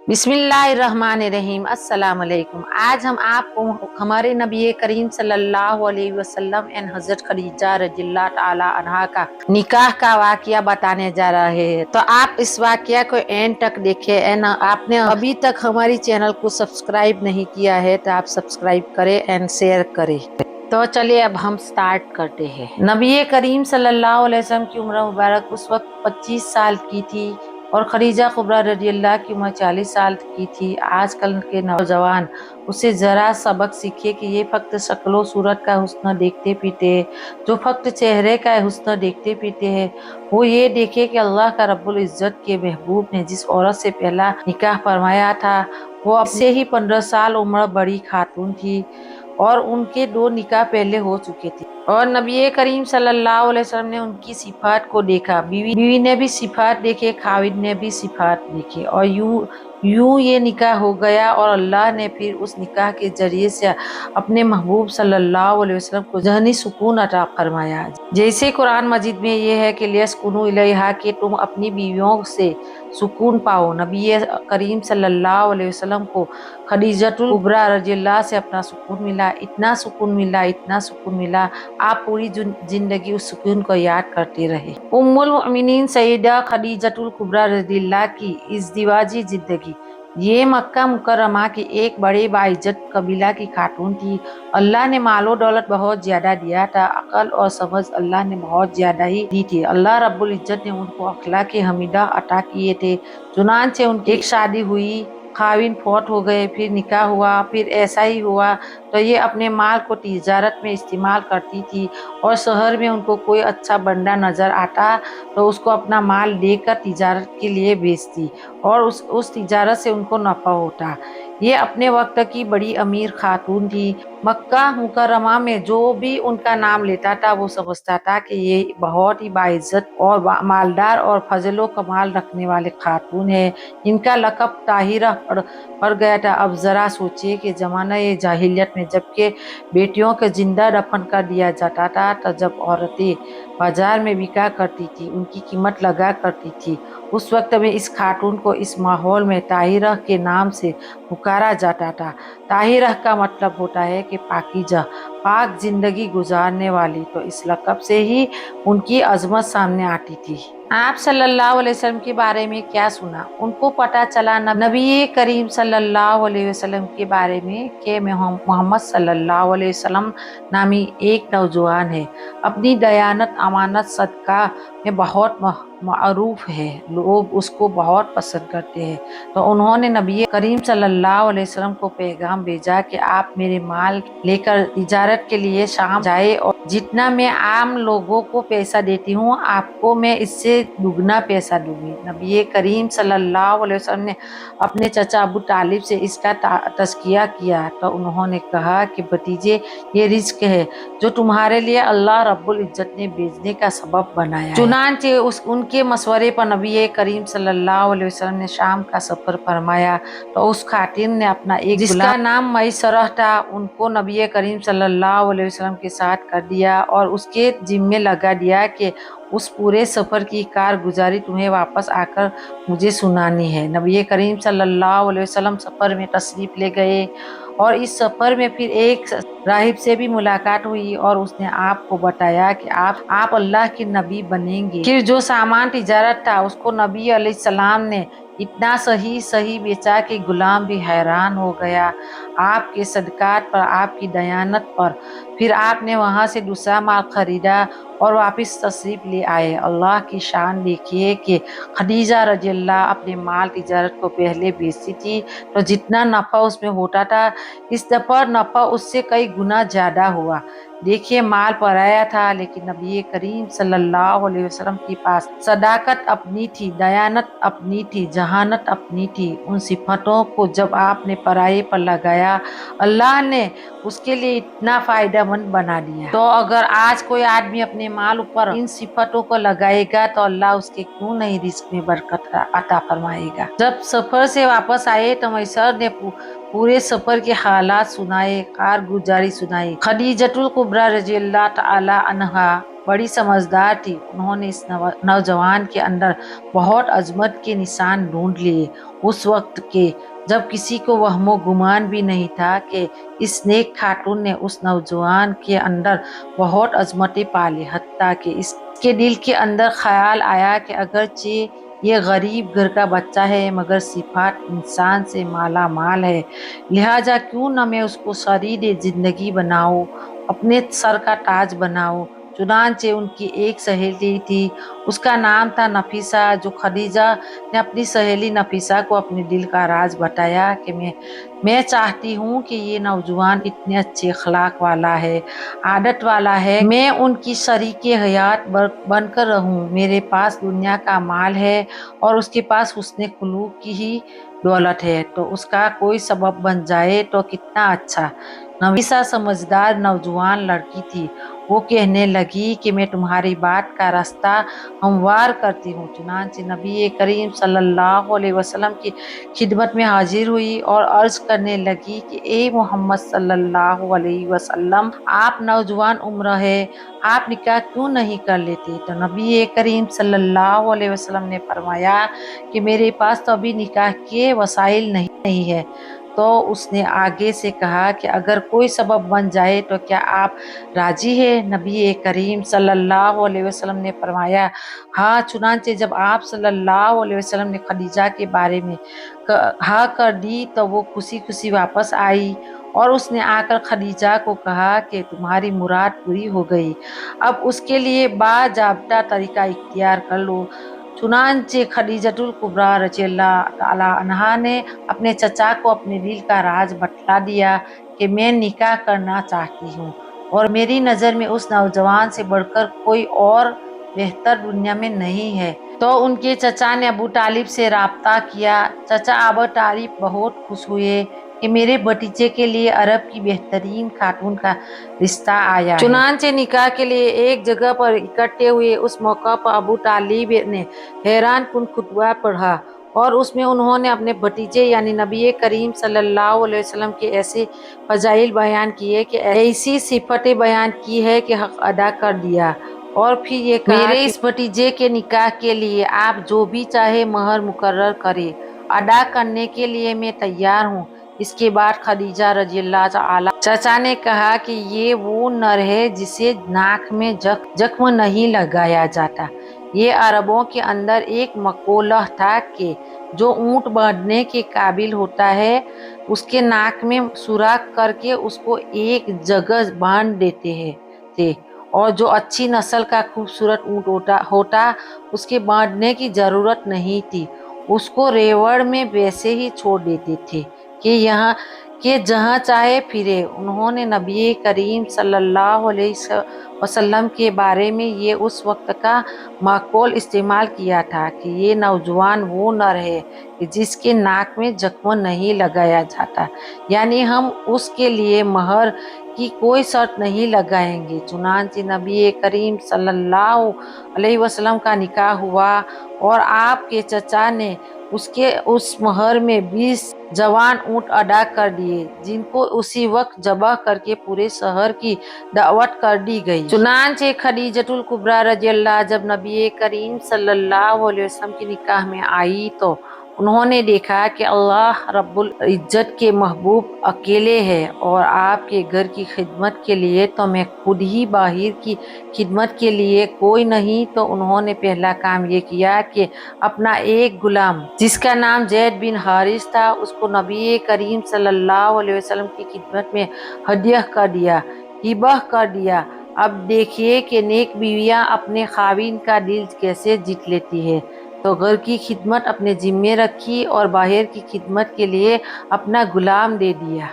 बिस्मिल्लाहिर्रहमानिर्रहीम अस्सलाम वालेकुम। आज हम आपको हमारे नबी करीम सल्लल्लाहु अलैहि वसल्लम एंड हजरत खदीजा रज़ियल्लाहु ताला अन्हा का निकाह का वाकया बताने जा रहे हैं। तो आप इस वाकया को एंड तक देखें। एंड आपने अभी तक हमारी चैनल को सब्सक्राइब नहीं किया है तो आप सब्सक्राइब करें एंड शेयर करें। तो चलिए अब हम स्टार्ट करते हैं। नबी करीम सल्लल्लाहु अलैहि वसल्लम की उम्र मुबारक उस वक्त 25 साल की थी और खदीजा कुबरा रज़ियल्लाह की उम्र 40 साल की थी। आजकल के नौजवान उससे ज़रा सबक सीखे कि ये फक्त शक्लो सूरत का हुस्न देखते पीते हैं, जो फक्त चेहरे का हुस्न देखते पीते हैं, वो ये देखे कि अल्लाह का रब्बुल इज़्ज़त के महबूब ने जिस औरत से पहला निकाह फरमाया था वो अब से ही 15 साल उम्र बड़ी खातून थी और उनके 2 निकाह पहले हो चुके थे। और नबी करीम सल्लल्लाहु अलैहि वसल्लम ने उनकी सिफात को देखा। बीवी ने भी सिफात देखे, खाविद ने भी सिफात देखे और यूं ये निकाह हो गया। और अल्लाह ने फिर उस निकाह के जरिए से अपने महबूब सल्लल्लाहु अलैहि वसल्लम को ज़हनी सुकून अता फरमाया। जैसे कुरान मजीद में ये है कि लियस्कुनु इलैहा कि तुम अपनी बीवियों से सुकून पाओ। नबी करीम सल्लल्लाहु अलैहि वसल्लम को खदीजतुल कुबरा रज़ियल्लाहु से अपना सुकून मिला, इतना सुकून मिला, इतना सुकून मिला, आप पूरी जिंदगी उस सुकून को याद करते रहे। उम्मुल मोमिनीन सैयदा खदीजतुल कुबरा रज़ियल्लाहु की इज़्दिवाजी जिंदगी। ये मक्का मुकर्रमा की एक बड़े बाइज्जत कबीला की खातून थी। अल्लाह ने मालो दौलत बहुत ज्यादा दिया था, अकल और समझ अल्लाह ने बहुत ज्यादा ही दी थी। अल्लाह रब्बुल इज्जत ने उनको अखलाक हमीदा अता किए थे। चुनांचे उनकी एक शादी हुई, खाविन फौत हो गए, फिर निकाह हुआ, फिर ऐसा ही हुआ। तो ये अपने माल को तिजारत में इस्तेमाल करती थी और शहर में उनको कोई अच्छा बंदा नजर आता तो उसको अपना माल देकर तिजारत के लिए बेचती और उस तिजारत से उनको नफा होता। ये अपने वक्त की बड़ी अमीर खातून थी। मक्का मुकर्रमा में जो भी उनका नाम लेता था वो समझता था कि ये बहुत ही बाइज्जत और मालदार और फजलो कमाल रखने वाले खातून है। इनका लक़ब ताहिरा पड़ गया था। अब जरा सोचिए कि जमाना ये जाहिलियत में जबकि बेटियों के जिंदा दफन कर दिया जाता था तो जब औरतें बाजार में बिका करती थी, उनकी कीमत लगा करती थी, उस वक्त में इस खातून को इस माहौल में ताहिरा के नाम से पुकारा जाता था। ताहिरा का मतलब होता है कि पाकीज़ा, पाक जिंदगी गुजारने वाली। तो इस लक़ब से ही उनकी अजमत सामने आती थी। आप सल्लल्लाहु अलैहि वसल्लम के बारे में क्या सुना? उनको पता चला नबी करीम सल्लल्लाहु अलैहि वसल्लम के बारे में कि मोहम्मद सल्लल्लाहु अलैहि वसल्लम नामी एक नौजवान है, अपनी दयानत अमानत सदका में बहुत मरूफ है, लोग उसको बहुत पसंद करते हैं। तो उन्होंने नबी करीम सल्लल्लाहु अलैहि वसल्लम को पैगाम भेजा कि आप मेरे माल लेकर तिजारत के लिए शाम जाए और जितना मैं आम लोगों को पैसा देती हूँ आपको मैं इससे दुगना पैसा दूंगी। नबी करीम सल्लल्लाहु अलैहि वसल्लम ने अपने चचा अबू तालिब से इसका तज़किया किया तो उन्होंने कहा कि भतीजे ये रिज्क है जो तुम्हारे लिए अल्लाह रब्बुल इज्जत ने भेजने का सबब बनाया है। चुनांचे उनके मशवरे पर नबी करीम सल्लल्लाहु अलैहि वसल्लम ने शाम का सफर फरमाया तो उस खातिन ने अपना एक जिसका नाम मैसरह था उनको नबी करीम सल्लल्लाहु अलैहि वसल्लम के साथ कर दिया और उसके जिम्मे लगा दिया कि उस पूरे सफर की कारगुजारी तुम्हें वापस आकर मुझे सुनानी है। नबी करीम सल्लल्लाहु अलैहि वसल्लम सफर में तशरीफ ले गए और इस सफर में फिर एक राहिब से भी मुलाकात हुई और उसने आपको बताया कि आप अल्लाह के नबी बनेंगे। फिर जो सामान तिजारत था उसको नबी अलैहिस्सलाम ने इतना सही बेचा कि गुलाम भी हैरान हो गया आपके सदकात पर, आपकी दयानत पर। फिर आपने वहां से दूसरा माल खरीदा और वापस तशरीफ ले आए। अल्लाह की शान देखिए कि खदीजा रज़ियल्लाहु अपने माल तिजारत को पहले बेचती थी तो जितना नफ़ा उसमें होता था इस दफ़ा नफ़ा उससे कई गुना ज़्यादा हुआ। देखिए माल पराया था लेकिन नबी करीम सल्लल्लाहु अलैहि वसल्लम के पास सदाकत अपनी थी, दयानत अपनी थी, जहानत अपनी थी। उन सिफतों को जब आपने पराये पर लगाया अल्लाह ने उसके लिए इतना फायदेमंद बना दिया। तो अगर आज कोई आदमी अपने माल ऊपर इन सिफतों को लगाएगा तो अल्लाह उसके क्यों नहीं रिस्क में बरकत अता फरमाएगा। जब सफर से वापस आए तो मैसर ने पूरे सफर के हालात सुनाए, कारगुजारी सुनाई। खदीजतुल कुबरा रज़ियल्लाहु ताला अन्हा बड़ी समझदार थी। उन्होंने इस नौजवान के अंदर बहुत अजमत के निशान ढूंढ लिए, उस वक्त के जब किसी को वहमो गुमान भी नहीं था कि इस नेक खातून ने उस नौजवान के अंदर बहुत अजमतें पाली। हत्ता कि इसके दिल के अंदर ख्याल आया कि अगरचे ये गरीब घर का बच्चा है मगर सिफात इंसान से माला माल है, लिहाजा क्यों न मैं उसको शरीर जिंदगी बनाऊं, अपने सर का ताज बनाऊं। चुनांचे उनकी एक सहेली थी, उसका नाम था नफीसा, जो खदीजा ने अपनी सहेली नफीसा को अपने दिल का राज बताया कि मैं चाहती हूँ कि ये नौजवान इतने अच्छे अखलाक वाला है, आदत वाला है, मैं उनकी शरीके हयात बनकर रहूं। मेरे पास दुनिया का माल है और उसके पास हुस्ने खुलूक की ही दौलत है, तो उसका कोई सबब बन जाए तो कितना अच्छा। नफीसा समझदार नौजवान लड़की थी। वो कहने लगी कि मैं तुम्हारी बात का रास्ता हमवार करती हूँ। चुनांचे नबी करीम सल्लल्लाहु अलैहि वसल्लम की खिदमत में हाजिर हुई और अर्ज करने लगी कि ए मोहम्मद सल्लल्लाहु अलैहि वसल्लम, आप नौजवान उम्र है, आप निकाह क्यों नहीं कर लेते? तो नबी करीम सल्लल्लाहु अलैहि वसल्लम ने फरमाया कि मेरे पास तो अभी निकाह के वसाइल नहीं है। तो उसने आगे से कहा कि अगर कोई सबब बन जाए तो क्या आप राजी है? नबी करीम सल्लल्लाहु अलैहि वसल्लम ने फरमाया, हाँ। चुनांचे जब आप सल्लल्लाहु अलैहि वसल्लम ने खदीजा के बारे में हाँ कर दी तो वो खुशी खुशी वापस आई और उसने आकर खदीजा को कहा कि तुम्हारी मुराद पूरी हो गई, अब उसके लिए बाजाब्ता तरीका इख्तियार कर लो। चुनांचे खदीजतुल कुबरा रज़ियल्लाहु ताला अन्हा ने अपने चचा को अपने दिल का राज बतला दिया कि मैं निकाह करना चाहती हूँ और मेरी नज़र में उस नौजवान से बढ़कर कोई और बेहतर दुनिया में नहीं है। तो उनके चचा ने अबू तालिब से राब्ता किया। चचा अबू तालिब बहुत खुश हुए कि मेरे भतीजे के लिए अरब की बेहतरीन खातून का रिश्ता आया है। चुनांचे निकाह के लिए एक जगह पर इकट्ठे हुए। उस मौका पर अबू तालिब ने हैरान कुन खुतबा पढ़ा और उसमें उन्होंने अपने भतीजे यानी नबी करीम सल्लल्लाहु अलैहि वसल्लम के ऐसे फजाइल बयान किए कि ऐसी सिफतें बयान की है कि हक अदा कर दिया। और फिर ये कहा मेरे इस भतीजे के निकाह के लिए आप जो भी चाहे महर मुकर्रर करें, अदा करने के लिए मैं तैयार हूँ। इसके बाद खदीजा रज़ियल्लाहु ताला चचा ने कहा कि ये वो नर है जिसे नाक में जख्म नहीं लगाया जाता। ये अरबों के अंदर एक मकोलह था कि जो ऊंट बांधने के काबिल होता है उसके नाक में सुराख करके उसको एक जगह बांध देते थे और जो अच्छी नस्ल का खूबसूरत ऊंट होता उसके बांधने की जरूरत नहीं थी, उसको रेवड़ में वैसे ही छोड़ देते थे कि जहाँ चाहे फिरे। उन्होंने नबी करीम सल्लल्लाहु अलैहि वसल्लम के बारे में ये उस वक्त का माकूल इस्तेमाल किया था कि ये नौजवान वो नर है कि जिसके नाक में जख्म नहीं लगाया जाता, यानी हम उसके लिए महर की कोई शर्त नहीं लगाएंगे। चुनांचे नबी करीम सल्लल्लाहु अलैहि वसल्लम का निकाह हुआ और आपके चचा ने उसके उस महर में 20 जवान ऊंट अदा कर दिए, जिनको उसी वक्त जबह करके पूरे शहर की दावत कर दी गई। चुनांचे खदीजतुल कुबरा रज़ियल्लाहु जब नबी करीम सल्लल्लाहु अलैहि वसल्लम की निकाह में आई तो उन्होंने देखा कि अल्लाह रब्बुल इज्जत के महबूब अकेले हैं और आपके घर की खिदमत के लिए तो मैं खुद ही बाहिर की खिदमत के लिए कोई नहीं। तो उन्होंने पहला काम ये किया कि अपना एक गुलाम जिसका नाम जैद बिन हारिस था उसको नबी करीम सल्लल्लाहु अलैहि वसल्लम की खिदमत में हदिया कर दिया, हिबह कर दिया। अब देखिए कि नेक बीवियां अपने खाविन का दिल कैसे जीत लेती है। तो घर की खिदमत अपने जिम्मे रखी और बाहर की खिदमत के लिए अपना गुलाम दे दिया।